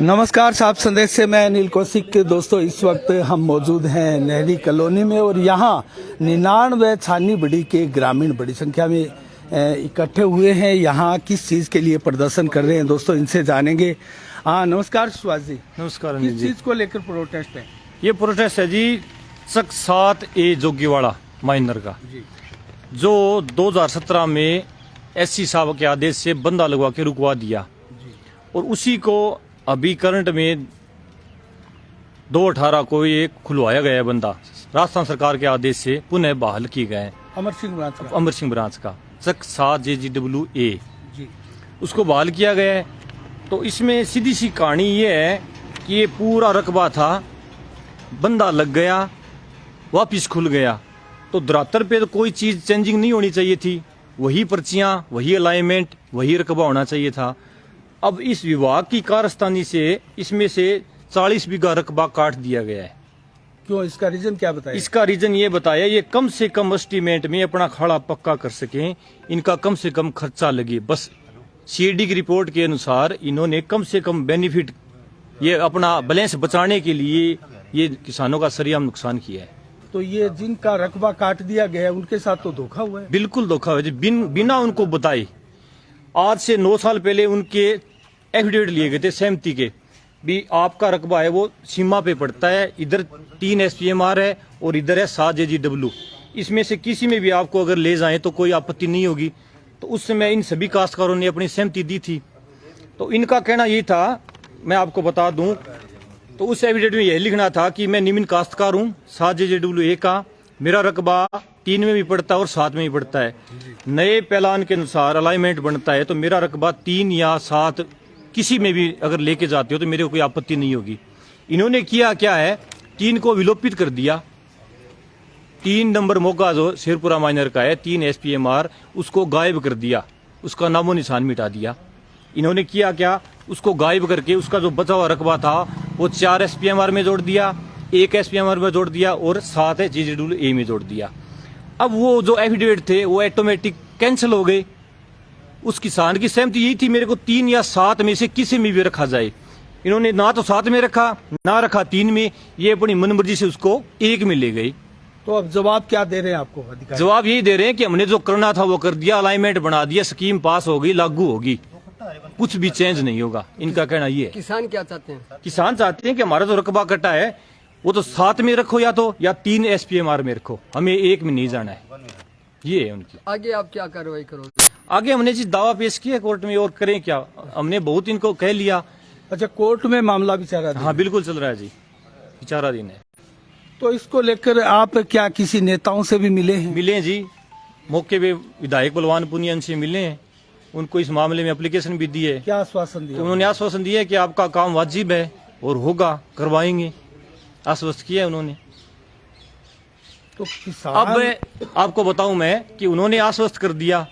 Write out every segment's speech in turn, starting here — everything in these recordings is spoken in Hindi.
नमस्कार, साहब संदेश से मैं अनिल कौशिक। दोस्तों, इस वक्त हम मौजूद हैं नहरी कॉलोनी में और यहाँ 99 छानी बड़ी के ग्रामीण बड़ी संख्या में इकट्ठे हुए हैं। यहाँ किस चीज़ के लिए प्रदर्शन कर रहे हैं दोस्तों, इनसे जानेंगे। हाँ, नमस्कार सुभाष जी। नमस्कार। किस चीज़ को लेकर प्रोटेस्ट है? ये प्रोटेस्ट है जी चक 7A जोगीवाड़ा माइनर का जी, जो 2017 में SC साहब के आदेश से बंदा लगवा के रुकवा दिया जी। और उसी को अभी करंट में 2/18 को ये खुलवाया गया है बंदा, राजस्थान सरकार के आदेश से पुनः बहाल किए गए हैं। अमर सिंह ब्रांच का चक 7JGWA जी, उसको बहाल किया गया है। तो इसमें सीधी सी कहानी ये है कि ये पूरा रकबा था, बंदा लग गया, वापिस खुल गया। तो धरातल पे तो कोई चीज़ चेंजिंग नहीं होनी चाहिए थी, वही पर्चियाँ, वही अलाइनमेंट, वही रकबा होना चाहिए था। अब इस विभाग की कारस्तानी से इसमें से 40 बीघा रकबा काट दिया गया है। क्यों? इसका रीजन क्या बताया? इसका रीजन ये बताया, ये कम से कम एस्टीमेट में अपना खाड़ा पक्का कर सकें, इनका कम से कम खर्चा लगे। बस CAD की रिपोर्ट के अनुसार इन्होंने कम से कम बेनिफिट, ये अपना बैलेंस बचाने के लिए ये किसानों का सरियाम नुकसान किया है। तो ये जिनका रकबा काट दिया गया है उनके साथ तो धोखा हुआ है। बिल्कुल धोखा हुआ है, बिना उनको बताए। आज से 9 साल पहले उनके एफिडेविट लिए गए थे सहमति के, भी आपका रकबा है वो सीमा पे पड़ता है, इधर 3 SPMR है और इधर है 7JGW, इसमें से किसी में भी आपको अगर ले जाएं तो कोई आपत्ति नहीं होगी। तो उस समय इन सभी काश्तकारों ने अपनी सहमति दी थी। तो इनका कहना ये था, मैं आपको बता दूं, तो उस एफिडेविट में यह लिखना था कि मैं निम्न काश्तकार हूँ 7JGWA का, मेरा रकबा 3 में भी पड़ता है और 7 में भी पड़ता है। नए पैलान के अनुसार अलाइनमेंट बनता है तो मेरा रकबा 3 या 7 किसी में भी अगर लेके जाते हो तो मेरे को कोई आपत्ति नहीं होगी। इन्होंने किया क्या है, 3 को विलोपित कर दिया। 3 नंबर मौका जो शेरपुरा माइनर का है, 3 SPMR, उसको गायब कर दिया, उसका नामो निशान मिटा दिया। इन्होंने किया क्या, उसको गायब करके उसका जो बचा हुआ रकबा था वो 4 SPMR में जोड़ दिया, 1 SPMR में जोड़ दिया और 7 JGWA में जोड़ दिया। अब वो जो एफिडेविट थे वो ऑटोमेटिक कैंसिल हो गए। उस किसान की सहमति यही थी, मेरे को 3 या 7 में से किसी में भी रखा जाए। इन्होंने ना तो 7 में रखा, ना रखा 3 में, ये अपनी मनमर्जी से उसको 1 में ले गई। तो अब जवाब क्या दे रहे हैं आपको अधिकारी? जवाब यही दे रहे हैं कि हमने जो करना था वो कर दिया, अलाइनमेंट बना दिया, स्कीम पास हो गई, लागू होगी, कुछ भी चेंज नहीं होगा। इनका कहना ये है। किसान क्या चाहते हैं? किसान चाहते हैं कि हमारा जो रकबा कटा है वो तो 7 में रखो या 3 SPMR में रखो, हमें 1 में नहीं जाना है। ये है उनकी। आगे आप क्या कार्रवाई करोगे? आगे हमने जी दावा पेश किया कोर्ट में, और करें क्या, हमने बहुत इनको कह लिया। अच्छा, कोर्ट में मामला विचाराधीन? हाँ बिल्कुल चल रहा है जी, विचाराधीन है। तो इसको लेकर आप क्या किसी नेताओं से भी मिले हैं? मिले जी, मौके पे विधायक बलवान पुनिया से मिले हैं, उनको इस मामले में एप्लीकेशन भी दी है। क्या आश्वासन दिया? तो उन्होंने आश्वासन दिया है कि आपका काम वाजिब है और होगा, करवाएंगे, आश्वस्त किया है उन्होंने। तो किसान, अब आपको बताऊं मैं कि उन्होंने आश्वस्त कर दिया,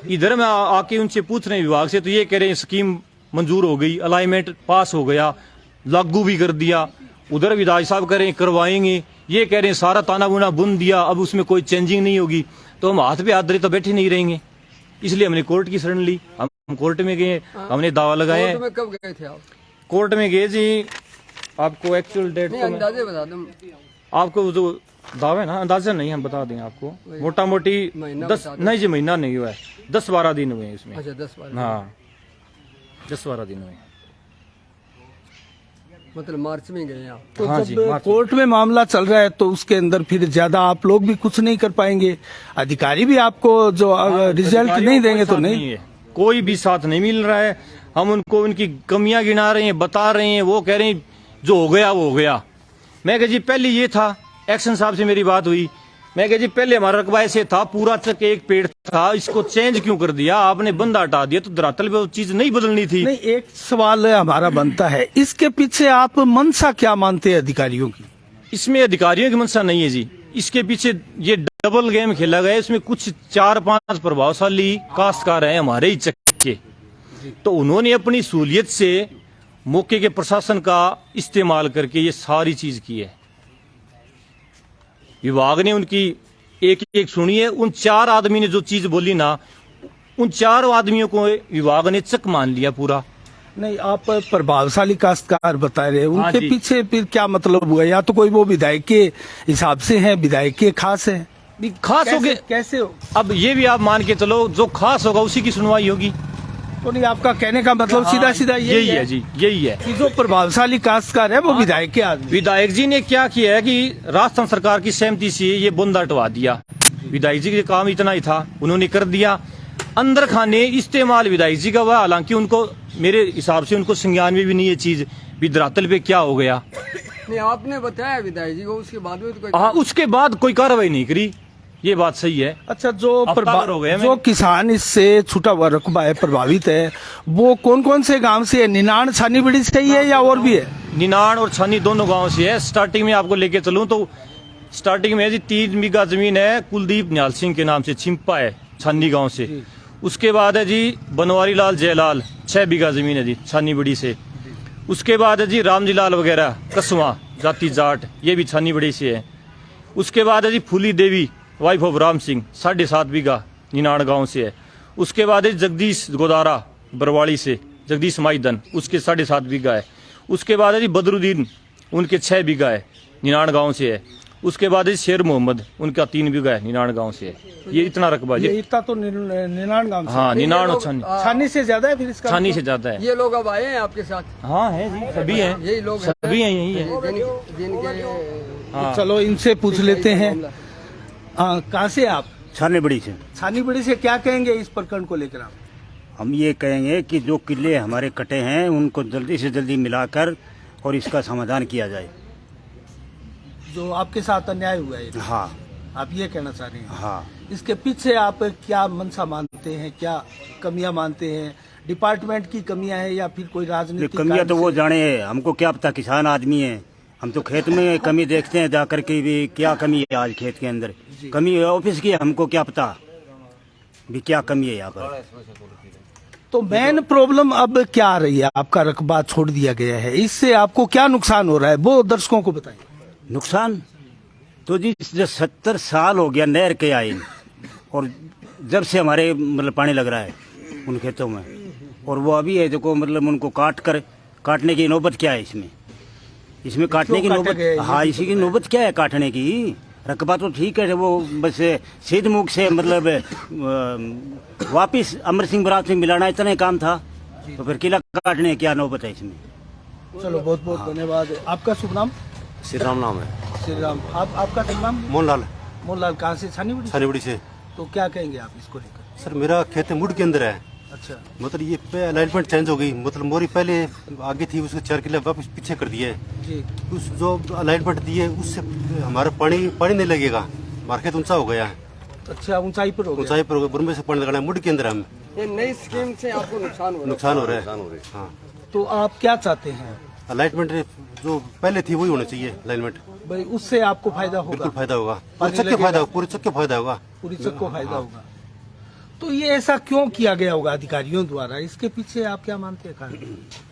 इधर में आके उनसे पूछ रहे हैं विभाग से, तो ये कह रहे हैं स्कीम मंजूर हो गई, अलाइनमेंट पास हो गया, लागू भी कर दिया। उधर विधायक साहब कह रहे हैं करवाएंगे, ये कह रहे हैं सारा ताना बुना बुन दिया, अब उसमें कोई चेंजिंग नहीं होगी। तो हम हाथ पे हाथ धरे तो बैठे नहीं रहेंगे, इसलिए हमने कोर्ट की शरण ली। हम कोर्ट में गए, हमने दावा लगाया। कोर्ट में कब गए थे आप? कोर्ट में गए जी, आपको एक्चुअल डेट अंदाजे बता दूं आपको, जो दावा है ना, अंदाजा नहीं हम बता देंगे आपको, मोटा मोटी 10 नहीं जी, महीना नहीं हुआ है, 10-12 दिन हुए हैं इसमें। अच्छा, 10-12। हाँ 10-12 दिन हुए। मतलब मार्च में गए आप? तो हाँ जब जी, कोर्ट में मामला चल रहा है तो उसके अंदर फिर ज्यादा आप लोग भी कुछ नहीं कर पाएंगे, अधिकारी भी आपको जो रिजल्ट नहीं देंगे तो नहीं है, कोई भी साथ नहीं मिल रहा है। हम उनको उनकी कमियां गिना रहे हैं, बता रहे हैं, वो कह रहे हैं जो हो गया वो हो गया। मैं कह जी पहले ये था, एक्शन साहब से मेरी बात हुई, मैं कह जी पहले हमारा रकबा ऐसे था, पूरा तक एक पेड़ था, इसको चेंज क्यों कर दिया आपने, बंदा हटा दिया, तो धरातल पे वो चीज नहीं बदलनी थी। नहीं, एक सवाल हमारा बनता है, इसके पीछे आप मंशा क्या मानते हैं अधिकारियों की? इसमें अधिकारियों की मंशा नहीं है जी, इसके पीछे ये डबल गेम खेला गया। इसमें कुछ 4-5 प्रभावशाली काश्तकार हैं हमारे ही चक्के, तो उन्होंने अपनी सहूलियत से मौके के प्रशासन का इस्तेमाल करके ये सारी चीज की है। विभाग ने उनकी एक एक सुनी है। उन 4 आदमी ने जो चीज बोली ना, उन 4 आदमियों को विभाग ने चक मान लिया पूरा। नहीं, आप प्रभावशाली काश्तकार बता रहे हैं, हाँ उनके जी। पीछे फिर क्या मतलब हुआ? या तो कोई वो विधायक के हिसाब से है, विधायक के खास है, भी खास हो कैसे, गए। कैसे हो? अब ये भी आप मान के चलो, जो खास होगा उसी की सुनवाई होगी। तो नहीं, आपका कहने का मतलब सीधा सीधा यही है जी, यही है कि जो प्रभावशाली काश्तकार है वो विधायक के आदमी। विधायक जी ने क्या किया है कि राजस्थान सरकार की सहमति से ये बंद हटवा दिया। विधायक जी का काम इतना ही था, उन्होंने कर दिया। अंदर खाने इस्तेमाल विधायक जी का हुआ, हालांकि उनको मेरे हिसाब से उनको संज्ञान में भी नहीं ये चीज भी धरातल पे क्या हो गया। नहीं, आपने बताया विधायक जी को, उसके बाद में तो कोई हाँ, उसके बाद कोई कार्रवाई नहीं करी, ये बात सही है। अच्छा, जो हफ्ता भर हो गया जो किसान इससे छूटा हुआ रकबा है, प्रभावित है, वो कौन कौन से गांव से है? निनाण, छानीबीड़ी से ही है या और भी है? निनाण और छानी दोनों गांव से है। स्टार्टिंग में आपको लेके चलूं तो स्टार्टिंग में जी 3 बीघा जमीन है कुलदीप निहाल सिंह के नाम से, छिंपा है छानी गांव से। उसके बाद है जी बनवारी लाल जयलाल, 6 बीघा जमीन है जी छानी बड़ी से। उसके बाद है जी रामजी लाल वगैरह कसवा जाति जाट, ये भी छानी बड़ी से है। उसके बाद है जी फूली देवी वाइफ ऑफ राम सिंह, 7.5 बीघा निनाण गांव से है। उसके बाद है जगदीश गोदारा बरवाड़ी से, जगदीश माईदन, उसके 7.5 बीघा है। उसके बाद है जी बदरुद्दीन, उनके 6 बीघा है, निनाण गांव से है। उसके बाद है शेर मोहम्मद, उनका 3 बीघा है, निनाण गांव से है। ये इतना रकबा ये जी। इतना तो निनाण गांव से। हाँ, निनाण और लोग, छानी, छानी से ज्यादा है फिर इसका छानी मतलब? से ज्यादा है। ये लोग अब आए हैं आपके साथ? हाँ है जी, सभी हैं, यही लोग हैं? सभी हैं, यही है। जिनके हाँ। चलो इनसे पूछ लेते हैं। कहाँ से आप? छाने बड़ी से छानीबीड़ी से क्या कहेंगे इस प्रकरण को लेकर आप? हम ये कहेंगे कि जो किले हमारे कटे हैं उनको जल्दी से जल्दी मिलाकर और इसका समाधान किया जाए। जो आपके साथ अन्याय हुआ है, हाँ आप ये कहना चाह रहे हैं? हाँ, इसके पीछे आप क्या मंशा मानते हैं, क्या कमियां मानते हैं? डिपार्टमेंट की कमियां हैं या फिर कोई ये राजनीतिक कमियां तो कारण वो से? जाने है, हमको क्या पता, किसान आदमी है, हम तो खेत में कमी देखते हैं जाकर के भी क्या कमी है आज खेत के अंदर। कमी है ऑफिस की, हमको क्या पता भी क्या कमी है यहाँ पर। तो मेन प्रॉब्लम अब क्या आ रही है? आपका रकबा छोड़ दिया गया है, इससे आपको क्या नुकसान हो रहा है वो दर्शकों को बताएं। नुकसान तो जी 70 साल हो गया नहर के आए, और जब से हमारे मतलब पानी लग रहा है उन खेतों में, और वो अभी है जो मतलब उनको काटने की नौबत क्या है इसमें काटने की क्यों काटे गए? नौबत, हाँ इसी की नौबत क्या है काटने की? रकबा तो ठीक है, वो बस सीध मुख से मतलब वापिस अमर सिंह बरात में मिलाना इतना ही काम था, तो फिर किला काटने की क्या नौबत है इसमें। चलो बहुत बहुत धन्यवाद। आपका शुभ नाम? श्री राम नाम है। श्री राम। आपका शुभ नाम? मोहनलाल मोहनलाल। कहाँ से? छानीबीड़ी। छानीबड़ी से। तो क्या कहेंगे आप इसको लेकर? सर मेरा खेत मुड़ के अंदर है, अच्छा, मतलब ये अलाइनमेंट चेंज हो गई, मतलब मोरी पहले आगे थी उसको 4 किले वापस पीछे कर दिया है। जी। उस जो अलाइनमेंट दी है उससे हमारा पानी नहीं लगेगा, हमारा खेत ऊंचा हो गया है, अच्छा, ऊंचाई पर हो गया। ऊंचाई पर बुरमे से पानी लगाना है, मुड़ के अंदर हम ये नई स्कीम से आपको नुकसान हो रहा है। हाँ, तो आप क्या चाहते हैं? अलाइनमेंट जो पहले थी वही होना चाहिए अलाइनमेंट, भाई उससे आपको फायदा होगा? बिल्कुल फायदा होगा, पानी पूरे चक्के फायदा होगा। पूरी चक को फायदा होगा। तो ये ऐसा क्यों किया गया होगा अधिकारियों द्वारा? इसके पीछे आप क्या मानते हैं कारण?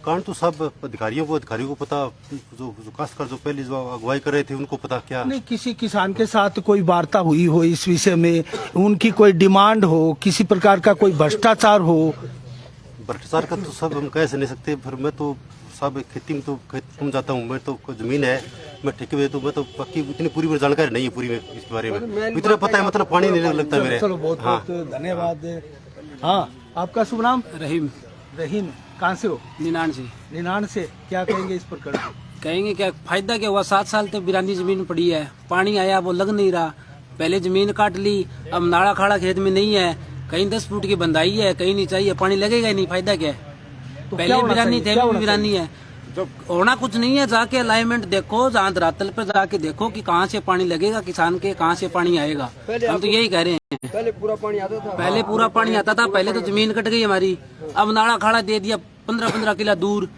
कारण तो सब अधिकारियों को पता, जो खासकर जो पहले जो अगुवाई कर रहे थे उनको पता। क्या नहीं, किसी किसान के साथ कोई वार्ता हुई हो इस विषय में, उनकी कोई डिमांड हो, किसी प्रकार का कोई भ्रष्टाचार हो? भ्रष्टाचार का तो सब हम कह नहीं सकते, फिर मैं तो सब खेती में तो कम जाता हूँ, मैं तो जमीन है, मैं ठेके में, तो मैं तो पक्की इतनी पूरी मेरी जानकारी नहीं है पूरी में इसके बारे में, इतना पता है मतलब पानी नहीं लगता मेरे। चलो बहुत बहुत धन्यवाद। हाँ, आपका शुभ नाम? रहीम। रहीम। कहाँ से हो? निनाण से। निनाण से। क्या कहेंगे इस प्रकरण में? कहेंगे क्या फायदा क्या हुआ? 7 साल तक बिरानी जमीन पड़ी है, पानी आया वो लग नहीं रहा, पहले जमीन काट ली, अब नाड़ा खाड़ा खेत में नहीं है, कहीं 10 फुट की बंधाई है, कहीं नहीं चाहिए, पानी लगेगा ही नहीं, फायदा क्या है? तो पहले क्या होना बिरानी चाहिए? थे, क्या अभी होना भी बिरानी है, होना कुछ नहीं है। जाके अलाइनमेंट देखो, जहाँ धरातल पे जाके देखो कि कहाँ से पानी लगेगा किसान के, कहाँ से पानी आएगा। हम तो यही कह रहे हैं, पहले पूरा पानी आता था। पहले पूरा पानी आता था, पहले तो जमीन कट गई हमारी, अब नाड़ा खाड़ा दे दिया 15-15 किला दूर,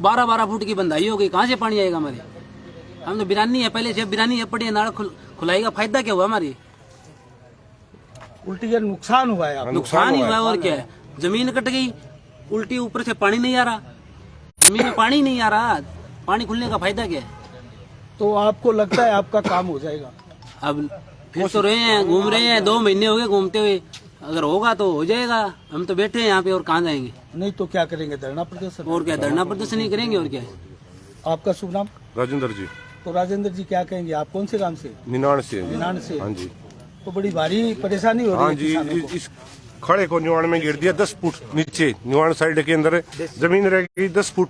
12-12 फुट की बंधाई हो गई, कहाँ से पानी आएगा हमारे? हम तो बिरानी है, पहले से बिरानी है पड़ी है, नाड़ा खुलाएगा, फायदा क्या हुआ हमारे? उल्टी ये नुकसान हुआ है आपको? नुकसान ही हुआ और क्या है? जमीन कट गई, उल्टी ऊपर से पानी नहीं आ रहा, जमीन में पानी नहीं आ रहा, पानी खुलने का फायदा क्या है? तो आपको लगता है आपका काम हो जाएगा? अब फिर तो रहे हैं, घूम रहे हैं, 2 महीने हो गए घूमते हुए, अगर होगा तो हो जाएगा, हम तो बैठे हैं यहाँ पे और कहाँ जाएंगे। नहीं तो क्या करेंगे, धरना प्रदर्शन? और क्या, धरना प्रदर्शन ही करेंगे और क्या। आपका शुभ नाम? राजेंद्र जी। तो राजेंद्र जी क्या कहेंगे, आप कौन से गांव से? निनाण से। निनाण से। हाँ जी। तो बड़ी भारी परेशानी हो रही हाँ है जी, किसानों को। इस खड़े को निवाण में गिर दिया 10 फुट नीचे। निवाण साइड के अंदर जमीन रहेगी 10 फुट,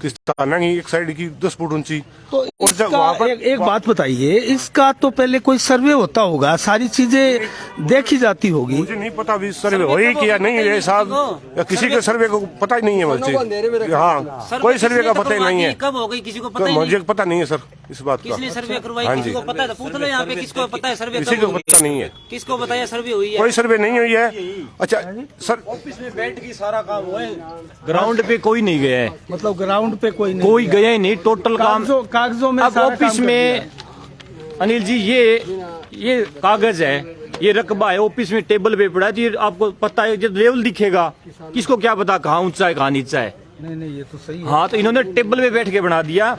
किस्ताना की एक साइड की 10 फुट ऊंची। तो और जब इसका वहाँ पर एक बात बताइए, इसका तो पहले कोई सर्वे होता होगा, सारी चीजें देखी जाती होगी। मुझे नहीं पता अभी सर्वे होई कि या नहीं है साहब, या किसी के सर्वे को पता ही नहीं है मुझे। हाँ, कोई सर्वे का पता ही नहीं है। कब हो गई किसी को पता ही नहीं। मुझे पता नहीं है सर इस बात का। किसने सर्वे करवाई, हाँ किसी जी। को पता है तो पूछ लो यहाँ पे, किसको पता है सर्वे किसी कब को हुई? पता नहीं है, किसको बताया सर्वे हुई है? कोई सर्वे नहीं हुई है। अच्छा सर, ऑफिस में बैठ के सारा काम हुआ है, ग्राउंड पे कोई नहीं गया है, मतलब ग्राउंड पे कोई नहीं कोई गया ही नहीं, टोटल काम कागजों में अब सारा ऑफिस काम कर में। अनिल जी ये कागज है, ये रकबा है, ऑफिस में टेबल पे पड़ा है, तो ये आपको पता है जब लेवल दिखेगा, किसको क्या पता कहाँ ऊंचा है कहाँ नीचा है। दिया। नहीं ये तो सही है। हाँ, तो इन्होंने टेबल पे बैठ के बना दिया।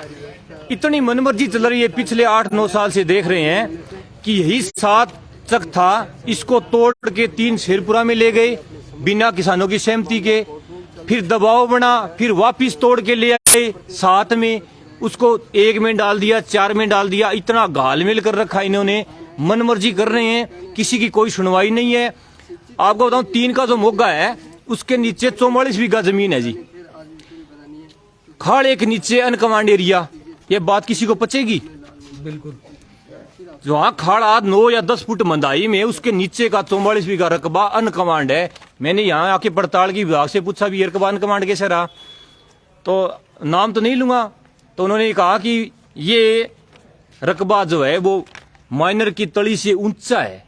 इतनी मनमर्जी चल रही है, पिछले 8-9 साल से देख रहे हैं कि यही 7 तक था, इसको तोड़ के 3 शेरपुरा में ले गए बिना किसानों की सहमति के, फिर दबाव बना, फिर वापिस तोड़ के ले आए 7 में, उसको 1 में डाल दिया, 4 में डाल दिया। इतना घालमेल कर रखा इन्होंने, मनमर्जी कर रहे हैं, किसी की कोई सुनवाई नहीं है। आपको बताऊं, 3 का जो मोगा है उसके नीचे 44 बीघा जमीन है जी, खाड़ एक नीचे अनकमांड एरिया। ये बात किसी को पचेगी? बिल्कुल। जो हाँ खाड़ आज 9 या 10 फुट मंदाई में, उसके नीचे का 44 बीघा रकबा अनकमांड है। मैंने यहाँ आके पड़ताल की विभाग से पूछा भी ये रकबा अनकमांड कैसे रहा, तो नाम तो नहीं लूंगा, तो उन्होंने कहा कि ये रकबा जो है वो माइनर की तली से ऊंचा है।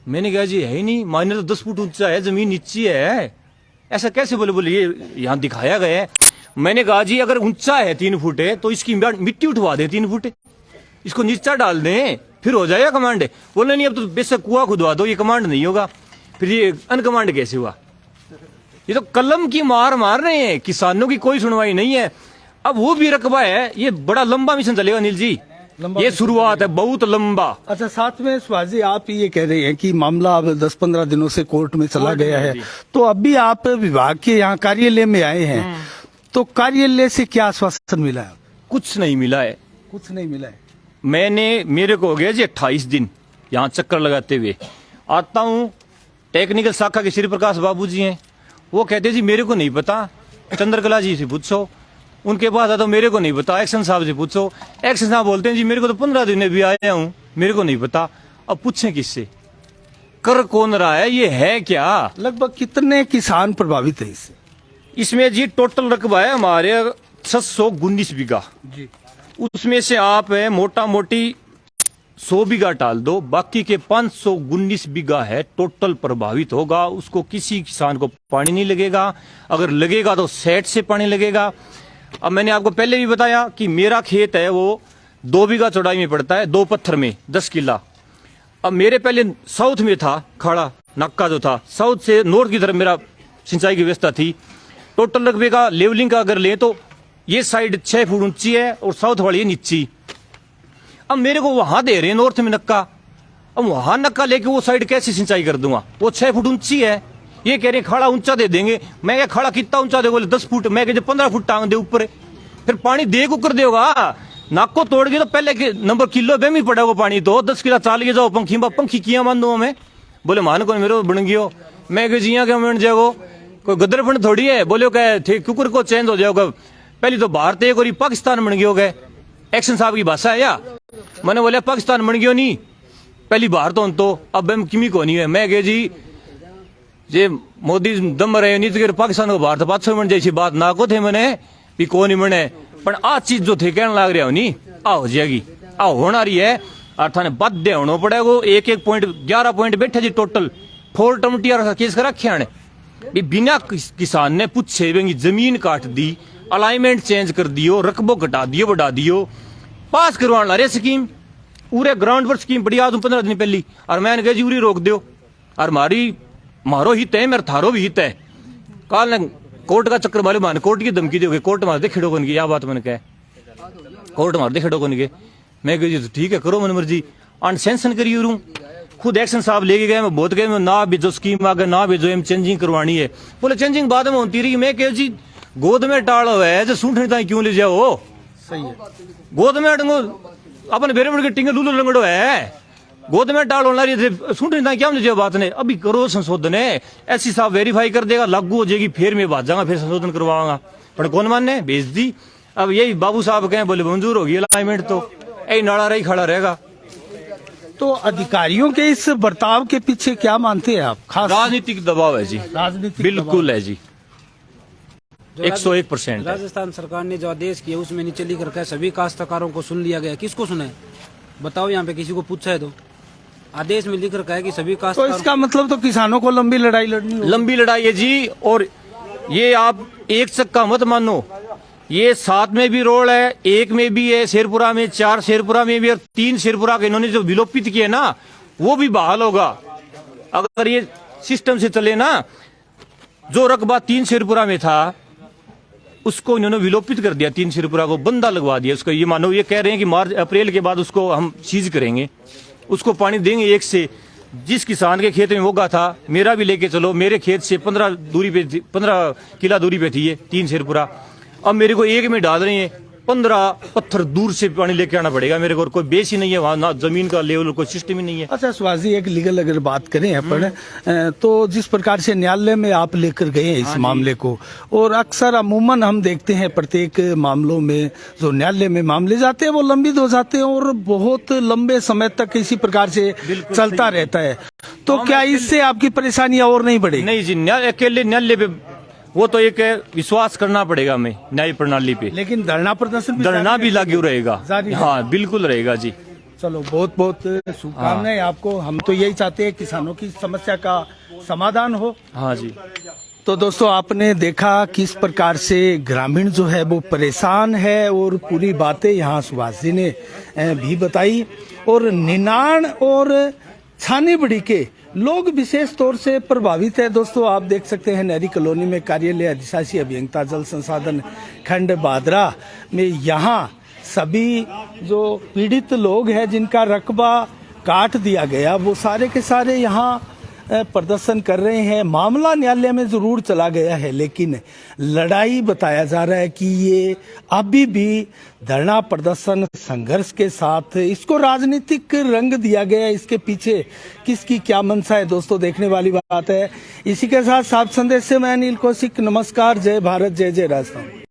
मैंने कहा जी है ही नहीं, माइनर तो 10 फुट ऊंचा है, जमीन नीचे है, ऐसा कैसे? बोले ये यहाँ दिखाया गया है। मैंने कहा जी अगर ऊंचा है 3 फुट है तो इसकी मिट्टी उठवा दे 3 फुट, इसको नीचा डाल दें, फिर हो जाएगा कमांड। बोले नहीं अब तो बेशक कुआं खुदवा दो, ये कमांड नहीं होगा। फिर ये अनकमांड कैसे हुआ? ये तो कलम की मार रहे हैं, किसानों की कोई सुनवाई नहीं है। अब वो भी रकबा है, ये बड़ा लंबा मिशन चलेगा अनिल जी, ये शुरुआत है बहुत लंबा। अच्छा, साथ में सुभाष जी आप ये कह रहे हैं कि मामला अब 10-15 दिनों से कोर्ट में चला गया है, तो अभी आप विभाग के यहाँ कार्यालय में आए हैं, तो कार्यालय से क्या आश्वासन मिला है? कुछ नहीं मिला है, कुछ नहीं मिला है। मेरे को हो गया जी 28 दिन यहाँ चक्कर लगाते हुए आता हूँ। टेक्निकल शाखा के श्री प्रकाश बाबू जी हैं, वो कहते जी मेरे को नहीं पता, चंद्रकला जी से पूछो, उनके पास आता मेरे को नहीं पता, एक्शन साहब से पूछो। एक्शन साहब बोलते हैं जी मेरे को तो 15 दिन में भी आया हूँ, मेरे को नहीं पता। अब पूछें किससे? कर कौन रहा है, ये है क्या? लगभग कितने किसान प्रभावित है इससे? इसमें जी टोटल रकबा है हमारे 619 बीघा जी। उसमें से आप है मोटा मोटी 100 बीघा टाल दो, बाकी के 519 बीघा है टोटल प्रभावित होगा। उसको किसी किसान को पानी नहीं लगेगा, अगर लगेगा तो सेट से पानी लगेगा। अब मैंने आपको पहले भी बताया कि मेरा खेत है वो 2 बीघा चौड़ाई में पड़ता है, 2 पत्थर में 10 किला। अब मेरे पहले साउथ में था खड़ा नक्का जो था, साउथ से नॉर्थ की तरफ मेरा सिंचाई की व्यवस्था थी। टोटल रकबे का लेवलिंग का अगर ले तो ये साइड 6 फुट ऊंची है और साउथ वाली है नीची। अब मेरे को वहां दे रहे हैं नॉर्थ में नक्का, अब वहां नक्का लेके वो साइड कैसे सिंचाई कर दूंगा? वो 6 फुट ऊंची है, ये कह रहे हैं खड़ा ऊंचा दे देंगे। मैं क्या खड़ा कितना ऊंचा दे? बोले 10 फुट। मैं कह 15 फुट टांग दे ऊपर, फिर पानी दे कुकर देगा। नाक को तोड़ के तो पहले नंबर किलो बे में पड़ा वो पानी, तो 10 किलो चाल के जाओ पंखी किया मान दो हमें। बोले मान को मेरे बन गयो। मैं कह जिया क्या बन जाएगो, कोई गदरफंड थोड़ी है। बोले कहे कुकर को चेंज हो जाएगा, पहले तो भारत एक और पाकिस्तान बन गयो गए। एक्शन साहब की भाषा है या? मैंने बोला पाकिस्तान बन गयो नहीं, पहली भारत हो तो अब हम किमी को नहीं है। मैं कह जी जे मोदी दम रहे नहीं तो पाकिस्तान को भारत पाछो बन जाए बात ना को थे मैंने भी को नहीं बने, पर आ चीज जो थे कहने लग रहा हो नहीं आ हो जाएगी, आ होना रही है। और थाने बाध्य होना पड़ेगा। वो 1-1 पॉइंट 11 पॉइंट बैठे जी टोटल 4 टमटिया केस कर रखे हैं। बिना किसान ने पूछे जमीन काट दी, अलाइनमेंट चेंज कर दियो, रकबो घटा दियो बढ़ा दियो, पास करवाना रे स्कीम पूरे ग्राउंड पर स्कीम बढ़िया आज 15 दिन पहली। और मैंने कहा जी उरी रोक दो, और मारो हित है मेरे थारो भी हित है। काल ने कोर्ट का चक्कर मारे मान कोर्ट की धमकी दोगे, कोर्ट मार दे खिड़ो की, या बात मैंने कहा कोर्ट मार दे खिड़ो के। मैं कह जी ठीक है करो मन मर्जी, अनसेंशन करिए रू खुद एक्शन साहब लेके गए, मैं बहुत गए, मैं ना भी जो स्कीम आ गए ना भी जो चेंजिंग करवानी है, बोले चेंजिंग बाद में होती रही। मैं कह जी गोद में टाल हुआ है जो सूंठने ताई क्यों ले जाओ, सही है। गोद में डंगो अपन बेरे बेरे के टिंगे लूलो लंगड़ो है, गोद में डाल होना रही सूंठने ताई क्या ले जाओ बात ने। अभी करो संशोधन है, ऐसी साहब वेरीफाई कर देगा, लागू हो जाएगी, फिर मैं बात जाऊंगा, फिर संशोधन करवाऊंगा, पर कौन मानने, भेज दी। अब यही बाबू साहब कहें बोले मंजूर होगी अलाइनमेंट, तो यही नाड़ा रही खड़ा रहेगा। तो अधिकारियों के इस बर्ताव के पीछे क्या मानते हैं आप? खास राजनीतिक दबाव है जी, राजनीतिक बिल्कुल है जी, 101%। राजस्थान सरकार ने जो आदेश किया उसमें नीचे लिख रखा है सभी काश्तकारों को सुन लिया गया। किसको सुना है बताओ, यहाँ पे किसी को पूछा है? तो आदेश में लिख रखा है कि सभी तो काश्तकारों। इसका मतलब तो किसानों को लंबी लड़ाई लड़नी होगी। लंबी लड़ाई है जी, और ये आप एक चक्का मत मानो, ये 7 में भी रोड है, 1 में भी है, शेरपुरा में 4 शेरपुरा में भी, और 3 शेरपुरा के इन्होंने जो विलोपित किए ना वो भी बहाल होगा अगर ये सिस्टम से चले ना। जो रकबा 3 शेरपुरा में था उसको इन्होंने विलोपित कर दिया, 3 शेरपुरा को बंदा लगवा दिया उसको। ये मानो ये कह रहे हैं कि मार्च अप्रैल के बाद उसको हम सीज करेंगे, उसको पानी देंगे एक से। जिस किसान के खेत में होगा था, मेरा भी लेके चलो, मेरे खेत से 15 किला दूरी पे थी ये 3 शेरपुरा, अब मेरे को एक में डाल रहे हैं, 15 पत्थर दूर से पानी लेके आना पड़ेगा मेरे को, और कोई बेस ही नहीं है वहाँ, ना जमीन का लेवल कोई सिस्टम ही नहीं है। अच्छा सुभाष जी, एक लीगल अगर बात करें अपन, तो जिस प्रकार से न्यायालय में आप लेकर गए हैं इस मामले को, और अक्सर अमूमन हम देखते हैं प्रत्येक मामलों में जो न्यायालय में मामले जाते हैं वो लंबित हो जाते हैं और बहुत लंबे समय तक इसी प्रकार से चलता रहता है। तो क्या इससे आपकी परेशानियां और नहीं बढ़ेगी? नहीं जी, अकेले न्यायालय पे वो तो एक विश्वास करना पड़ेगा हमें न्याय प्रणाली पे, लेकिन धरना प्रदर्शन धरना भी लागू रहेगा। जारी है। हाँ बिल्कुल रहेगा जी। चलो बहुत बहुत शुभकामनाएं आपको। हम तो यही चाहते हैं किसानों की समस्या का समाधान हो। हाँ जी। तो दोस्तों आपने देखा किस प्रकार से ग्रामीण जो है वो परेशान है, और पूरी बातें यहाँ सुभाष जी ने भी बताई। और निनाण और छानीबड़ी के लोग विशेष तौर से प्रभावित है। दोस्तों आप देख सकते हैं नहरी कॉलोनी में कार्यालय अधिशासी अभियंता जल संसाधन खंड बादरा में यहाँ सभी जो पीड़ित लोग हैं जिनका रकबा काट दिया गया वो सारे के सारे यहाँ प्रदर्शन कर रहे हैं। मामला न्यायालय में जरूर चला गया है, लेकिन लड़ाई बताया जा रहा है कि ये अभी भी धरना प्रदर्शन संघर्ष के साथ इसको राजनीतिक रंग दिया गया है। इसके पीछे किसकी क्या मंशा है दोस्तों, देखने वाली बात है। इसी के साथ साफ संदेश से मैं अनिल कौशिक, नमस्कार, जय भारत, जय जय राजस्थान।